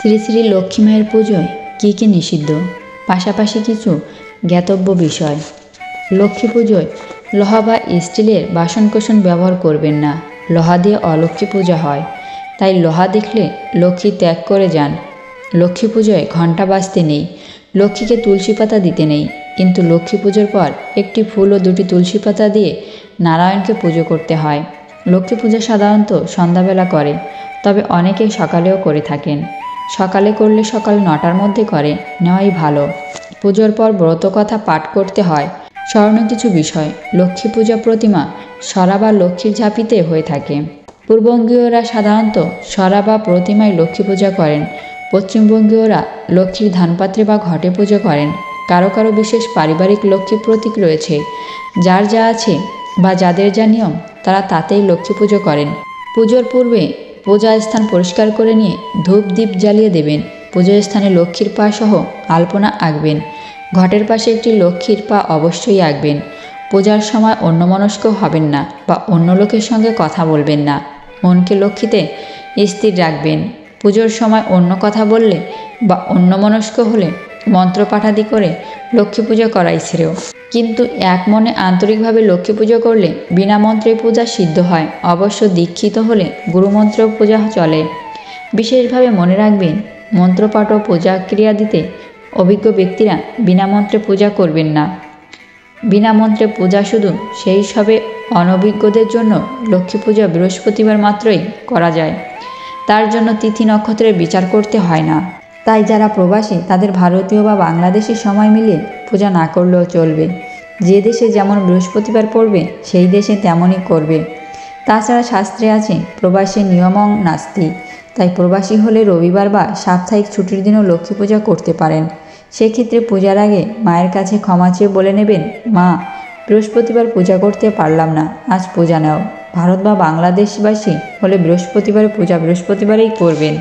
শ্রী শ্রী লক্ষ্মী মায়ের পুজোয় কী কী নিষিদ্ধ, পাশাপাশি কিছু জ্ঞাতব্য বিষয়। লক্ষ্মী পুজোয় লোহা বা স্টিলের বাসনকোসন ব্যবহার করবেন না। লোহা দিয়ে অলক্ষ্মী পূজা হয়, তাই লোহা দেখলে লক্ষ্মী ত্যাগ করে যান। লক্ষ্মী পুজোয় ঘণ্টা বাজতে নেই, লক্ষ্মীকে তুলসী পাতা দিতে নেই। কিন্তু লক্ষ্মী পুজোর পর একটি ফুল ও দুটি তুলসী পাতা দিয়ে নারায়ণকে পুজো করতে হয়। লক্ষ্মী পূজা সাধারণত সন্ধ্যাবেলা করে, তবে অনেকে সকালেও করে থাকেন। সকালে করলে সকাল 9টার মধ্যে করে নেওয়াই ভালো। পুজোর পর ব্রতকথা পাঠ করতে হয়। স্মরণীয় কিছু বিষয়: লক্ষ্মী পূজা প্রতিমা সরা বা লক্ষ্মীর ঝাঁপিতে হয়ে থাকে। পূর্ববঙ্গীয়রা সাধারণত সরা বা প্রতিমায় লক্ষ্মী পূজা করেন। পশ্চিমবঙ্গীয়রা লক্ষ্মীর ধানপাত্রে বা ঘটে পুজো করেন। কারো কারো বিশেষ পারিবারিক লক্ষ্মী প্রতীক রয়েছে, যার যা আছে বা যাদের যা নিয়ম তারা তাতেই লক্ষ্মী পুজো করেন। পুজোর পূর্বে পূজা স্থান পরিষ্কার করে নিয়ে ধূপ দ্বীপ জ্বালিয়ে দেবেন। পুজোর স্থানে লক্ষ্মীর পা সহ আলপনা আঁকবেন। ঘটের পাশে একটি লক্ষ্মীর পা অবশ্যই আঁকবেন। পূজার সময় অন্যমনস্ক হবেন না বা অন্য লোকের সঙ্গে কথা বলবেন না। মনকে লক্ষ্মীতে স্থির রাখবেন। পুজোর সময় অন্য কথা বললে বা অন্যমনস্ক হলে মন্ত্রপাঠাদি করে লক্ষ্মী পুজো করাই শ্রেয়। কিন্তু এক মনে আন্তরিকভাবে লক্ষ্মী পুজো করলে বিনা মন্ত্রে পূজা সিদ্ধ হয়। অবশ্য দীক্ষিত হলে গুরুমন্ত্র পূজা চলে। বিশেষভাবে মনে রাখবেন, মন্ত্রপাঠ ও পূজা ক্রিয়া দিতে অভিজ্ঞ ব্যক্তিরা বিনা মন্ত্রে পূজা করবেন না। বিনা মন্ত্রে পূজা শুধু সেই সবে অনভিজ্ঞদের জন্য। লক্ষ্মী পূজা বৃহস্পতিবার মাত্রই করা যায়, তার জন্য তিথি নক্ষত্রের বিচার করতে হয় না। তাই যারা প্রবাসী তাদের ভারতীয় বা বাংলাদেশি সময় মিলিয়ে পূজা না করলেও চলবে। যে দেশে যেমন বৃহস্পতিবার পড়বে সেই দেশে তেমনই করবে। তাছাড়া শাস্ত্রে আছে প্রবাসী নিয়মং নাস্তি, তাই প্রবাসী হলে রবিবার বা সাপ্তাহিক ছুটির দিনও লক্ষ্মী পূজা করতে পারেন। সেক্ষেত্রে পূজার আগে মায়ের কাছে ক্ষমা চেয়ে বলে নেবেন, মা, বৃহস্পতিবার পূজা করতে পারলাম না, আজ পূজা নাও। ভারত বা বাংলাদেশবাসী হলে বৃহস্পতিবারে পূজা বৃহস্পতিবারেই করবেন।